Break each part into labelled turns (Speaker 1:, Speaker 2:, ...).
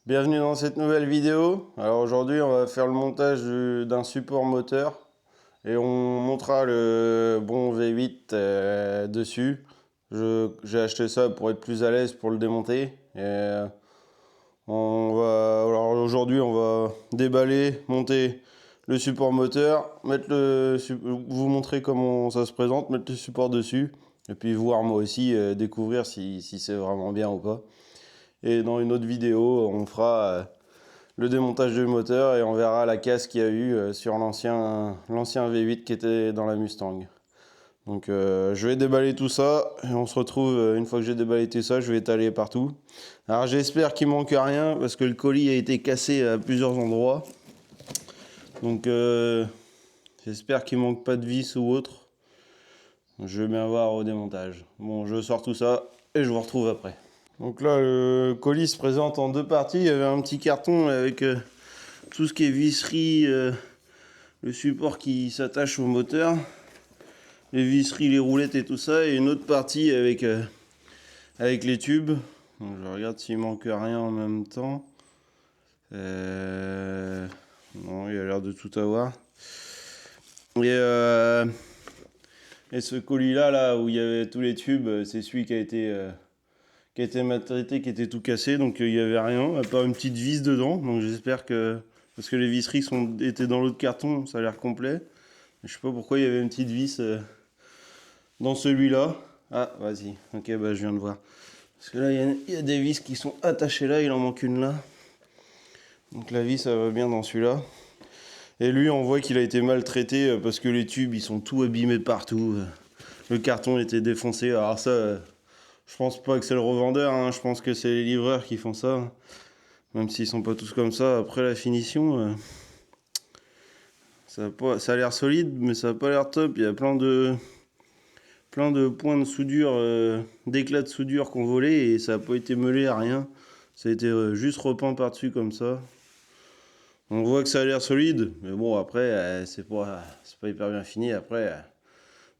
Speaker 1: Bienvenue dans cette nouvelle vidéo. Alors aujourd'hui on va faire le montage d'un support moteur et on montrera le bon V8 dessus. J'ai acheté ça pour être plus à l'aise pour le démonter. Alors aujourd'hui on va déballer, monter le support moteur, vous montrer comment ça se présente, mettre le support dessus et puis voir moi aussi découvrir si c'est vraiment bien ou pas. Et dans une autre vidéo on fera le démontage du moteur et on verra la casse qu'il y a eu sur l'ancien V8 qui était dans la Mustang. Donc je vais déballer tout ça et on se retrouve une fois que j'ai déballé tout ça, je vais étaler partout. Alors j'espère qu'il manque rien parce que le colis a été cassé à plusieurs endroits. Donc j'espère qu'il manque pas de vis ou autre. Je vais bien voir au démontage. Bon, je sors tout ça et je vous retrouve après. Donc là le colis se présente en deux parties. Il y avait un petit carton avec tout ce qui est visserie, le support qui s'attache au moteur, les visseries, les roulettes et tout ça, et une autre partie avec les tubes. Donc je regarde s'il manque rien en même temps. Non, il a l'air de tout avoir. Et ce colis là où il y avait tous les tubes, c'est celui qui a été maltraité, qui était tout cassé, donc il n'y avait rien, à part une petite vis dedans. Donc j'espère que, parce que les visseries étaient dans l'autre carton, ça a l'air complet. Je sais pas pourquoi il y avait une petite vis dans celui-là. Ah, vas-y. Ok, bah je viens de voir. Parce que là, il y a des vis qui sont attachées là, il en manque une là. Donc la vis, ça va bien dans celui-là. Et lui, on voit qu'il a été maltraité parce que les tubes, ils sont tout abîmés partout. Le carton était défoncé. Alors ça, je pense pas que c'est le revendeur, hein. Je pense que c'est les livreurs qui font ça. Même s'ils sont pas tous comme ça. Après la finition, ça a l'air solide, mais ça a pas l'air top. Il y a plein de points de soudure, d'éclats de soudure qu'on volait et ça n'a pas été meulé à rien. Ça a été juste repeint par-dessus comme ça. On voit que ça a l'air solide, mais bon, après, c'est pas hyper bien fini. Après,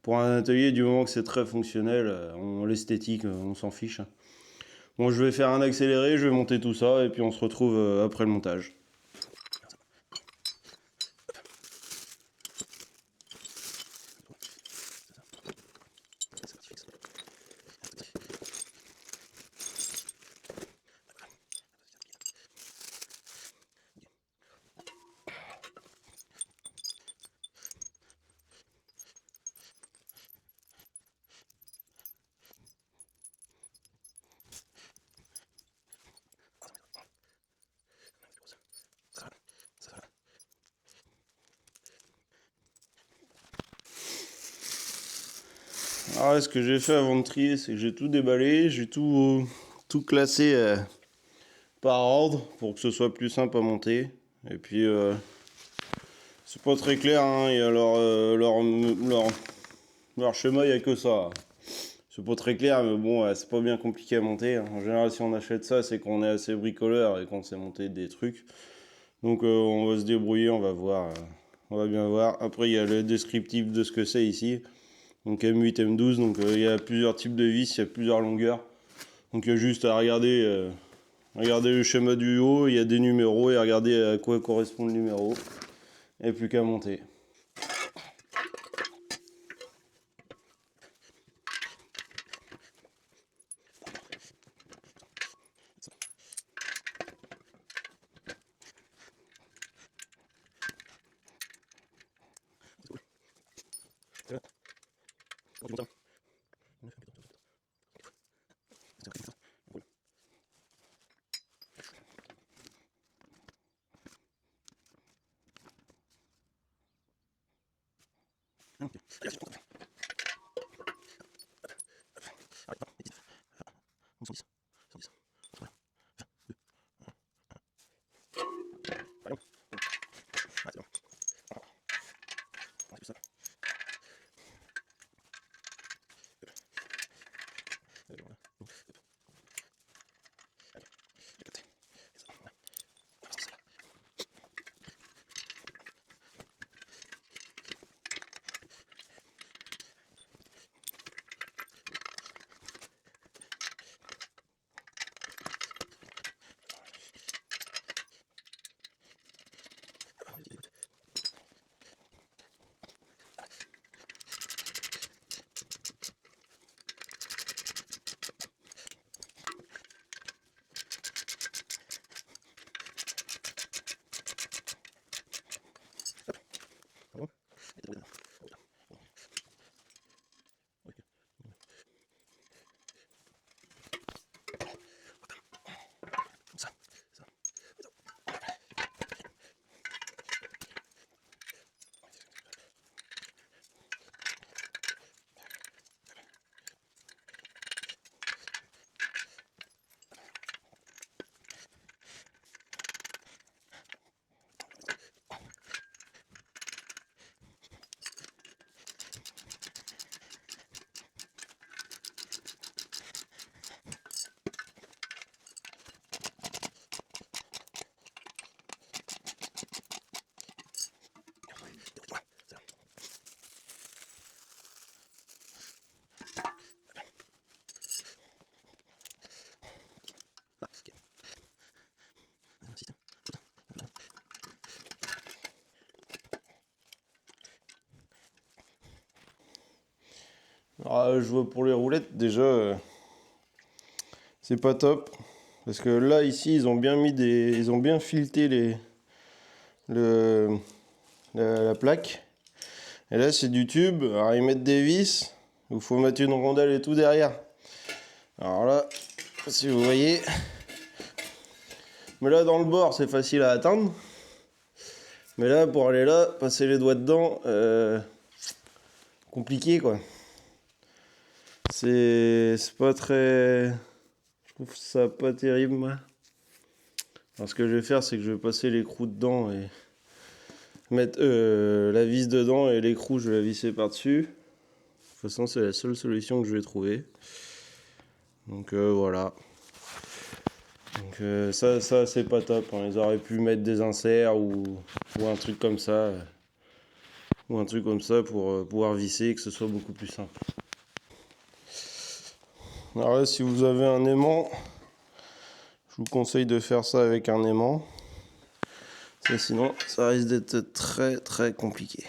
Speaker 1: pour un atelier, du moment que c'est très fonctionnel, l'esthétique, on s'en fiche. Bon, je vais faire un accéléré, je vais monter tout ça et puis on se retrouve après le montage. Alors, ce que j'ai fait avant de trier, c'est que j'ai tout déballé, j'ai tout classé par ordre pour que ce soit plus simple à monter. Et puis, c'est pas très clair, hein. Il y a leur schéma, il n'y a que ça. C'est pas très clair, mais bon, c'est pas bien compliqué à monter. En général, si on achète ça, c'est qu'on est assez bricoleur et qu'on sait monter des trucs. Donc, on va se débrouiller, on va voir. On va bien voir. Après, il y a le descriptif de ce que c'est ici. Donc, M8, M12. Donc, il y a plusieurs types de vis, il y a plusieurs longueurs. Donc, il y a juste à regarder le schéma du haut. Il y a des numéros et à regarder à quoi correspond le numéro. Et plus qu'à monter. Alors, je vois pour les roulettes, déjà, c'est pas top. Parce que là, ici, ils ont bien mis ils ont bien fileté le, la plaque. Et là, c'est du tube. Alors, ils mettent des vis. Il faut mettre une rondelle et tout derrière. Alors là, si vous voyez. Mais là, dans le bord, c'est facile à atteindre. Mais là, pour aller là, passer les doigts dedans, compliqué quoi. C'est pas très. Je trouve ça pas terrible, moi. Alors, ce que je vais faire, c'est que je vais passer l'écrou dedans et mettre la vis dedans et l'écrou, je vais la visser par-dessus. De toute façon, c'est la seule solution que je vais trouver. Donc voilà. Donc ça c'est pas top. Hein. Ils auraient pu mettre des inserts ou un truc comme ça. Ou un truc comme ça pour pouvoir visser et que ce soit beaucoup plus simple. Alors là, si vous avez un aimant, je vous conseille de faire ça avec un aimant. Sinon, ça risque d'être très très compliqué.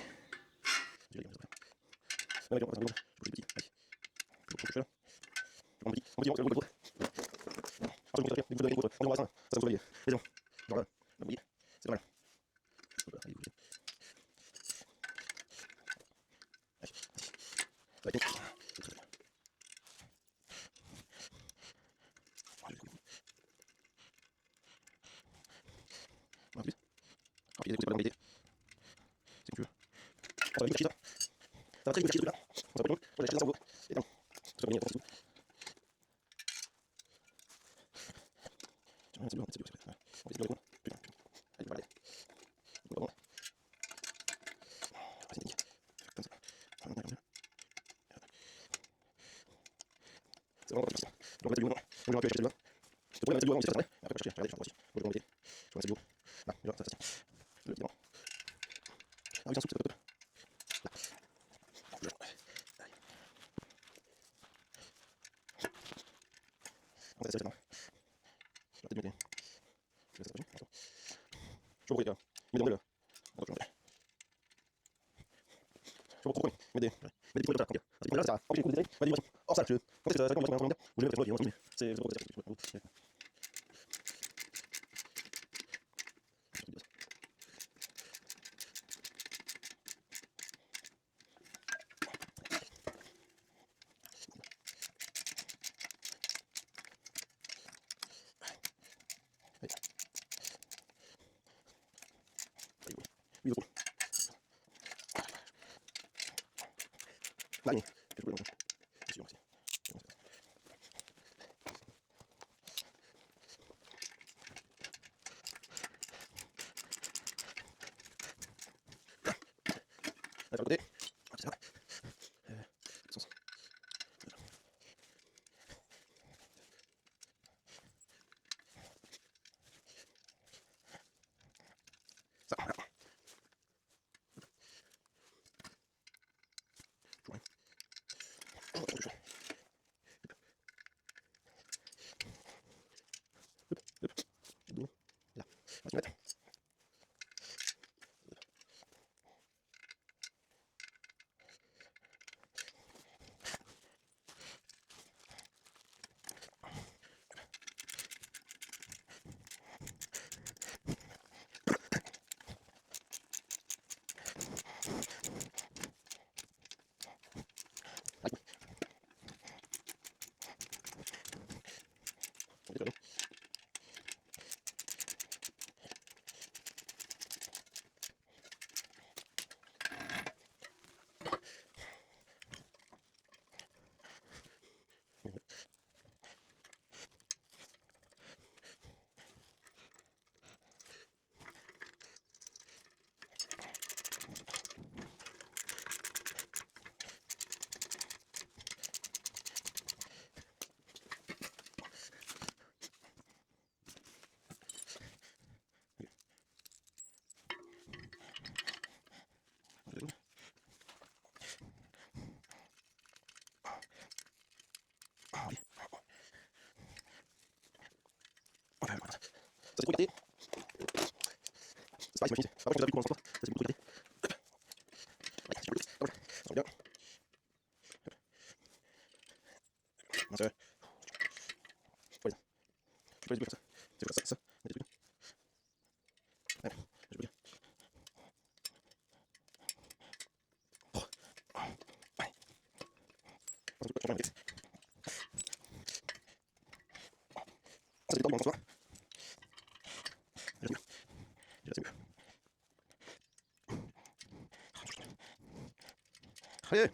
Speaker 2: Allez.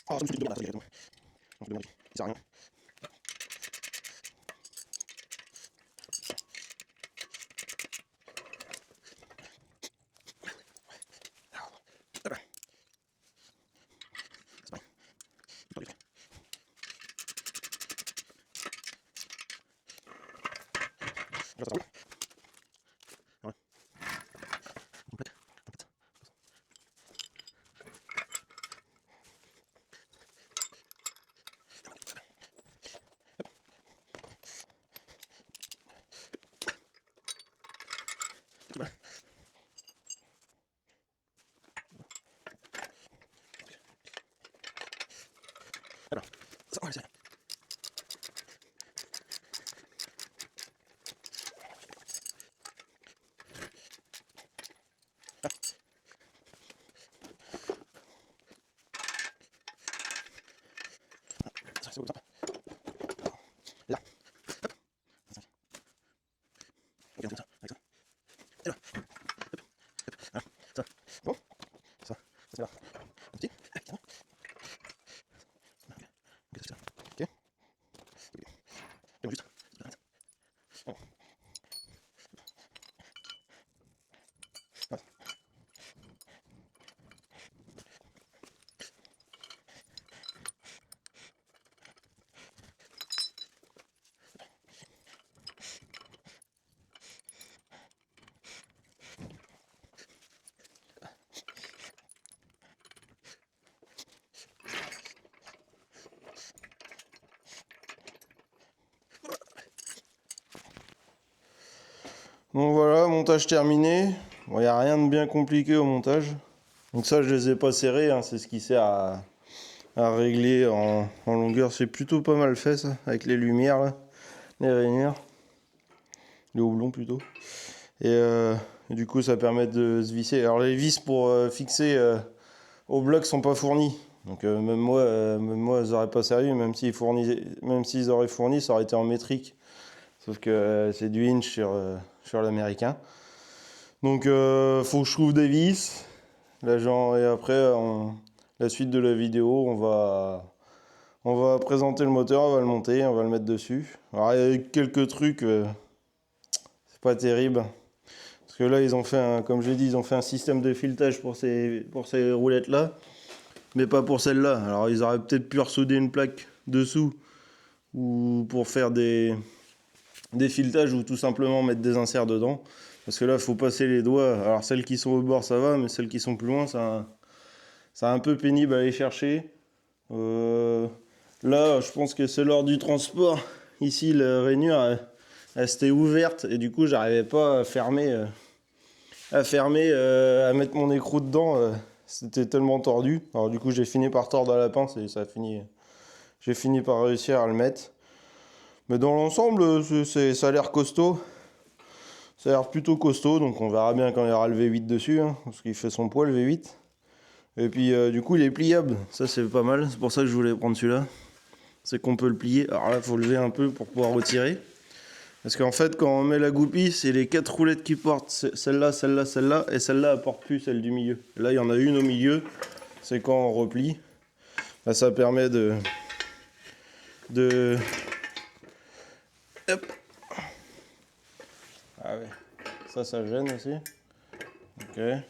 Speaker 2: Oh, ça me fait de bien, ça sert à rien. Alors, ça, on va laisser. Ça, c'est bon, ça. Là. Regarde ça, avec ça. Et là. Voilà. Ça. Bon. Ça. Ça, c'est là. Un petit. Allez, tiens. Ok, ça, c'est là. Ok. Et bon, juste. Bon. Voilà.
Speaker 1: Donc voilà, montage terminé. Bon, il n'y a rien de bien compliqué au montage. Donc ça, je les ai pas serrés, hein, c'est ce qui sert à régler en longueur. C'est plutôt pas mal fait ça, avec les lumières là, les rainures, les houblons plutôt. Et du coup, ça permet de se visser. Alors les vis pour fixer au bloc sont pas fournis. Donc même moi, ils auraient pas servi, même s'ils auraient fourni, ça aurait été en métrique. Sauf que c'est du inch sur l'américain. Donc faut que je trouve des vis. Et après, la suite de la vidéo, on va présenter le moteur, on va le monter, on va le mettre dessus. Alors il y a quelques trucs, c'est pas terrible. Parce que là, comme j'ai dit, ils ont fait un système de filetage pour ces roulettes-là, mais pas pour celle-là. Alors ils auraient peut-être pu ressouder une plaque dessous, ou pour faire des filetages, ou tout simplement mettre des inserts dedans. Parce que là, il faut passer les doigts. Alors celles qui sont au bord, ça va, mais celles qui sont plus loin, c'est un peu pénible à aller chercher. Là, je pense que c'est lors du transport. Ici, la rainure, elle s'était ouverte, et du coup, j'arrivais pas à mettre mon écrou dedans. C'était tellement tordu. Alors du coup, j'ai fini par tordre à la pince, et j'ai fini par réussir à le mettre. Mais dans l'ensemble, ça a l'air costaud. Ça a l'air plutôt costaud, donc on verra bien quand il y aura le V8 dessus, hein, parce qu'il fait son poids le V8. Et puis du coup il est pliable, ça c'est pas mal, c'est pour ça que je voulais prendre celui-là. C'est qu'on peut le plier, alors là il faut lever un peu pour pouvoir retirer. Parce qu'en fait quand on met la goupille, c'est les 4 roulettes qui portent, celle-là, celle-là, celle-là, et celle-là elle porte plus celle du milieu. Là il y en a une au milieu, c'est quand on replie. Là ça permet de... Hop. Ah ouais, ça gêne aussi. Ok. Ouais.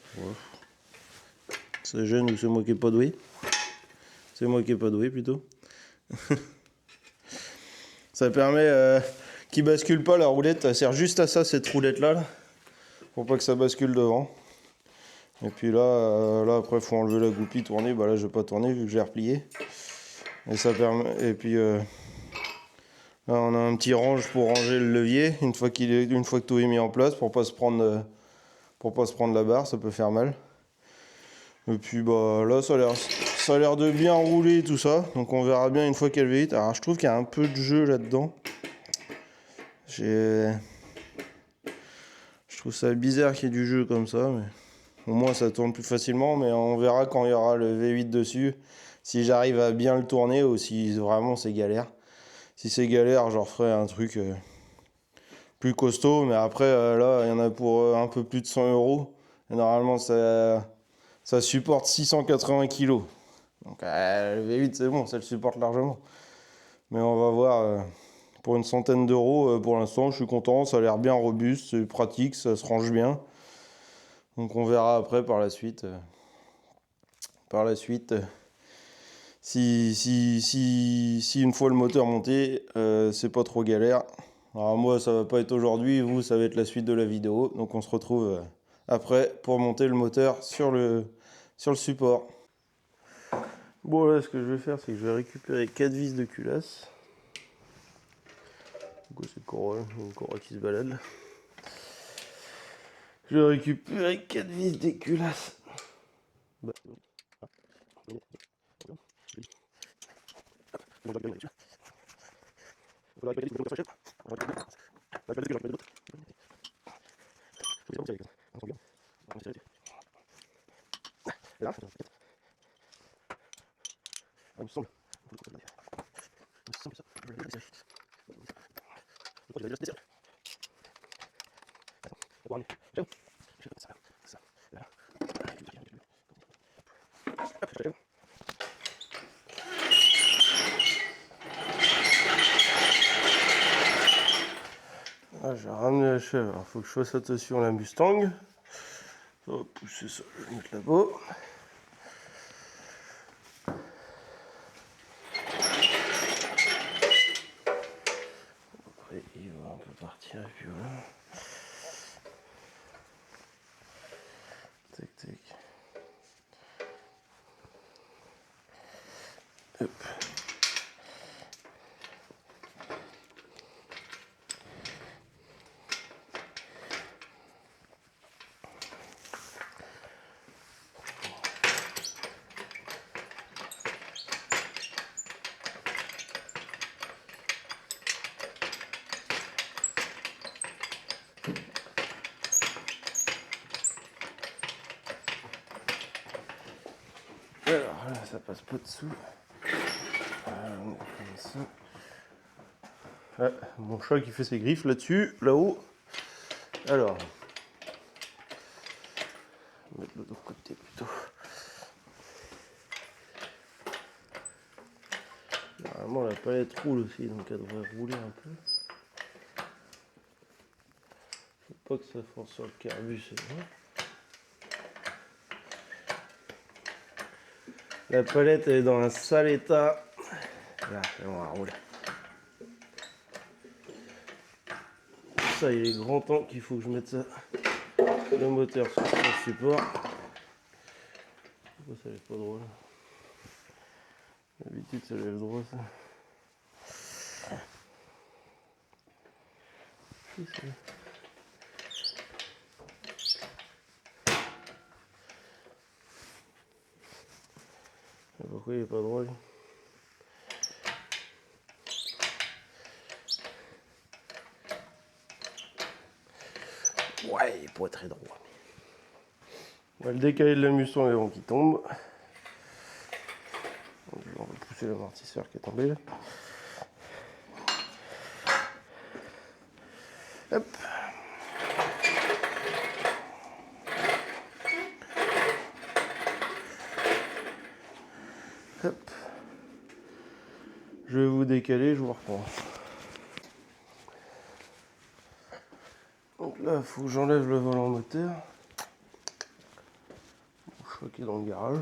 Speaker 1: Ça gêne ou c'est moi qui n'ai pas doué? C'est moi qui n'ai pas doué plutôt. Ça permet qu'il bascule pas la roulette. Elle sert juste à ça, cette roulette là. Pour pas que ça bascule devant. Et puis là après faut enlever la goupille, tourner. Bah là je vais pas tourner vu que j'ai replié. Et ça permet. Et puis là on a un petit range pour ranger le levier une fois que tout est mis en place pour pas se prendre la barre, ça peut faire mal. Et puis bah là ça a l'air de bien rouler tout ça. Donc on verra bien une fois qu'elle va vite. Alors je trouve qu'il y a un peu de jeu là-dedans. Je trouve ça bizarre qu'il y ait du jeu comme ça, mais au moins ça tourne plus facilement, mais on verra quand il y aura le V8 dessus, si j'arrive à bien le tourner ou si vraiment c'est galère. Si c'est galère, je referai un truc plus costaud, mais après là, il y en a pour un peu plus de 100 euros. Et normalement, ça supporte 680 kilos. Donc le V8, c'est bon, ça le supporte largement. Mais on va voir, pour une centaine d'euros, pour l'instant, je suis content, ça a l'air bien robuste, c'est pratique, ça se range bien. Donc on verra après par la suite. Si une fois le moteur monté, c'est pas trop galère. Alors moi, ça va pas être aujourd'hui, vous, ça va être la suite de la vidéo. Donc on se retrouve après pour monter le moteur sur le support. Bon là, ce que je vais faire, c'est que je vais récupérer 4 vis de culasse. C'est une Corolla qui se balade. Je vais récupérer 4 vis de culasse. Ah, j'ai ramené la chèvre, il faut que je fasse attention à la Mustang. Ça va pousser ça, je vais mettre là-bas. Après, il va un peu partir, et puis voilà. Tac, tac. Hop. Alors là, ça passe pas dessous. On va comme ça. Ah, mon chat qui fait ses griffes là-dessus, là-haut. Alors, on va mettre l'autre côté plutôt. Normalement, la palette roule aussi, donc elle devrait rouler un peu. Faut pas que ça fonce sur le carbu, c'est bon. La palette est dans un sale état. Là, on va rouler. Ça, il est grand temps qu'il faut que je mette ça, le moteur sur son support. Pourquoi ça lève pas droit là? D'habitude, ça lève droit ça. Pourquoi il est pas droit lui? Ouais, il est pas très droit. On va le décaler de la Mustang avant qu'il tombe. On va pousser l'amortisseur qui est tombé là. Hop. Hop. Je vais vous décaler, je vous reprends. Donc là, il faut que j'enlève le volant moteur. Je crois qu'il est dans le garage.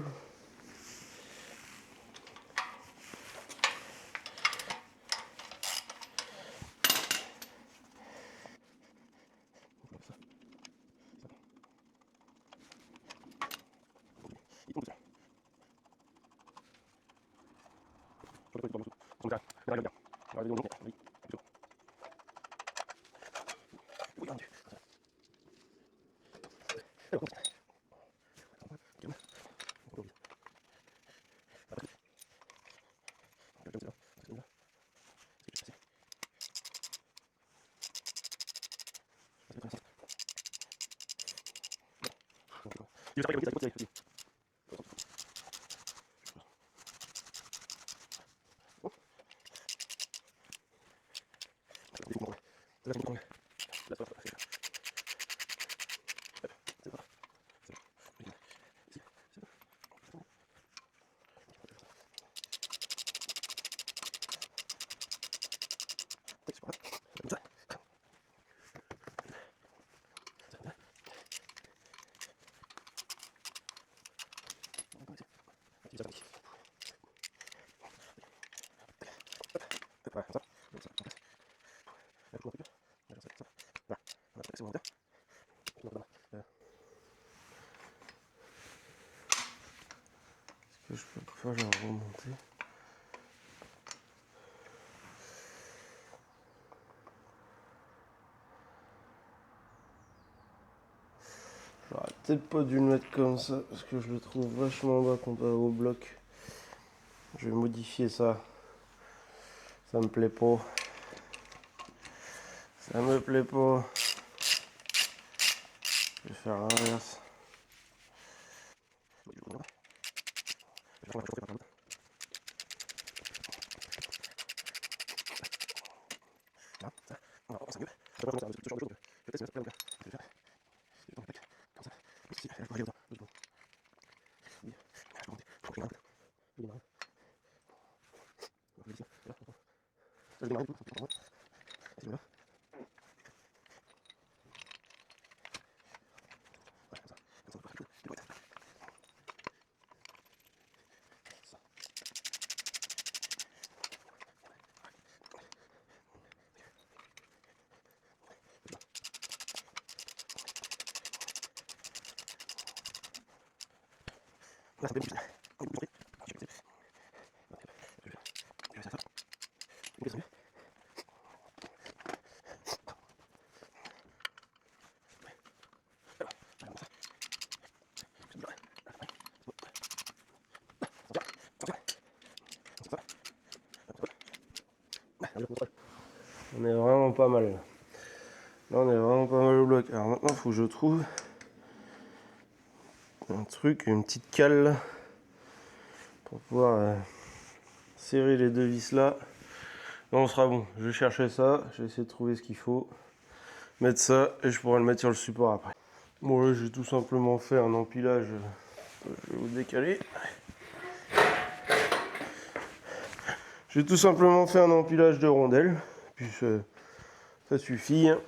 Speaker 1: Je peux pas la remonter. J'aurais peut-être pas dû le mettre comme ça parce que je le trouve vachement bas comparé au bloc. Je vais modifier ça. Ça me plaît pas. Ça me plaît pas. Je vais faire l'inverse. On est vraiment pas mal. Là, on est vraiment pas mal au bloc. Alors maintenant, il faut que je trouve un truc, une petite cale pour pouvoir serrer les deux vis là. Là, on sera bon. Je vais chercher ça. Je vais essayer de trouver ce qu'il faut. Mettre ça et je pourrai le mettre sur le support après. Bon, là, j'ai tout simplement fait un empilage. Je vais vous décaler. J'ai tout simplement fait un empilage de rondelles. Puis ça suffit. Donc,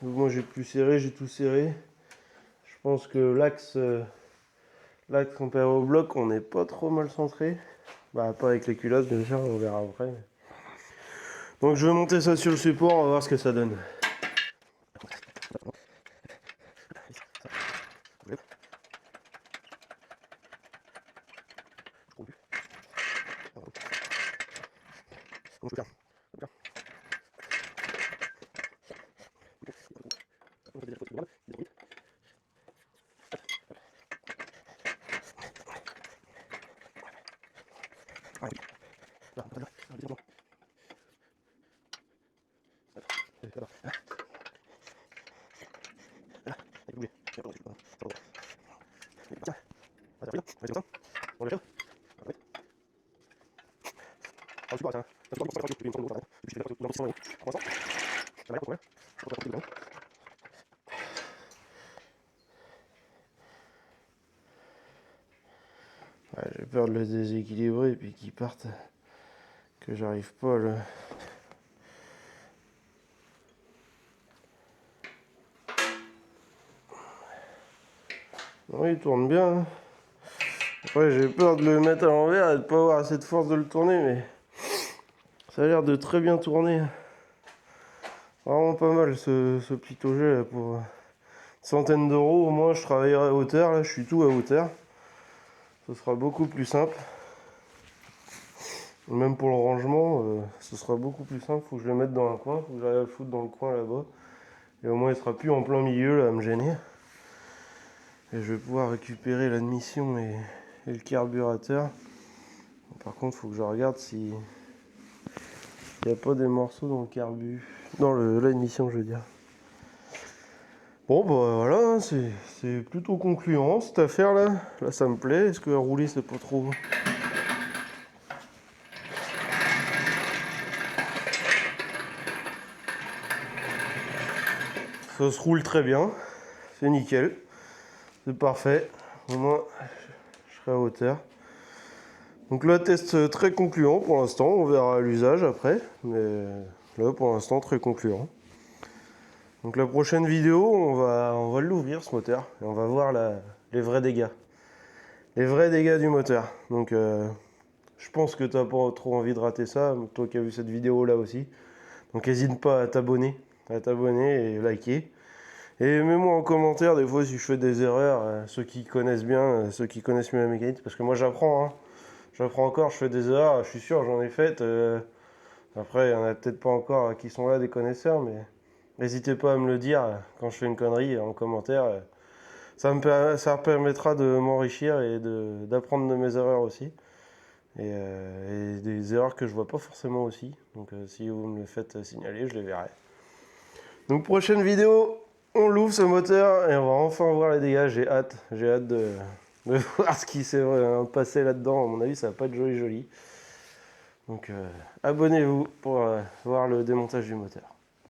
Speaker 1: moi, j'ai plus serré, j'ai tout serré. Je pense que l'axe comparé au bloc, on n'est pas trop mal centré. Bah, pas avec les culottes, bien sûr, on verra après. Donc, je vais monter ça sur le support, on va voir ce que ça donne. Ouais, j'ai peur de le déséquilibrer et puis qu'il parte, que j'arrive pas à le... Oui, il tourne bien. Hein. Après, j'ai peur de le mettre à l'envers et de pas avoir assez de force de le tourner, mais ça a l'air de très bien tourner. Vraiment pas mal ce plitogé pour une centaine d'euros. Au moins, je travaillerai à hauteur. Là, je suis tout à hauteur. Ce sera beaucoup plus simple. Même pour le rangement, ce sera beaucoup plus simple. Faut que je le mette dans un coin. Faut que j'arrive à le foutre dans le coin là-bas. Et au moins, il sera plus en plein milieu là à me gêner. Et je vais pouvoir récupérer l'admission et le carburateur. Par contre, il faut que je regarde s'il n'y a pas des morceaux dans le carbu. Dans l'admission, je veux dire. Bon bah voilà, hein, c'est plutôt concluant cette affaire là. Là ça me plaît. Est-ce que à rouler c'est pas trop... Ça se roule très bien. C'est nickel. C'est parfait. Au moins je serai à hauteur. Donc là test très concluant pour l'instant. On verra l'usage après. Mais là pour l'instant très concluant. Donc la prochaine vidéo on va l'ouvrir ce moteur. Et on va voir les vrais dégâts. Les vrais dégâts du moteur. Donc je pense que t'as pas trop envie de rater ça, toi qui as vu cette vidéo là aussi. Donc n'hésite pas à t'abonner et liker. Et mets-moi en commentaire des fois si je fais des erreurs, ceux qui connaissent bien, ceux qui connaissent mieux la mécanique, parce que moi j'apprends, hein. J'apprends encore, je fais des erreurs, je suis sûr j'en ai faites. Après il y en a peut-être pas encore qui sont là des connaisseurs, mais n'hésitez pas à me le dire quand je fais une connerie en commentaire. Ça me permettra de m'enrichir et d'apprendre de mes erreurs aussi. Et des erreurs que je vois pas forcément aussi. Donc si vous me le faites signaler, je les verrai. Donc prochaine vidéo, on l'ouvre ce moteur et on va enfin voir les dégâts. J'ai hâte de voir ce qui s'est passé là-dedans. À mon avis, ça va pas être joli. Donc abonnez-vous pour voir le démontage du moteur.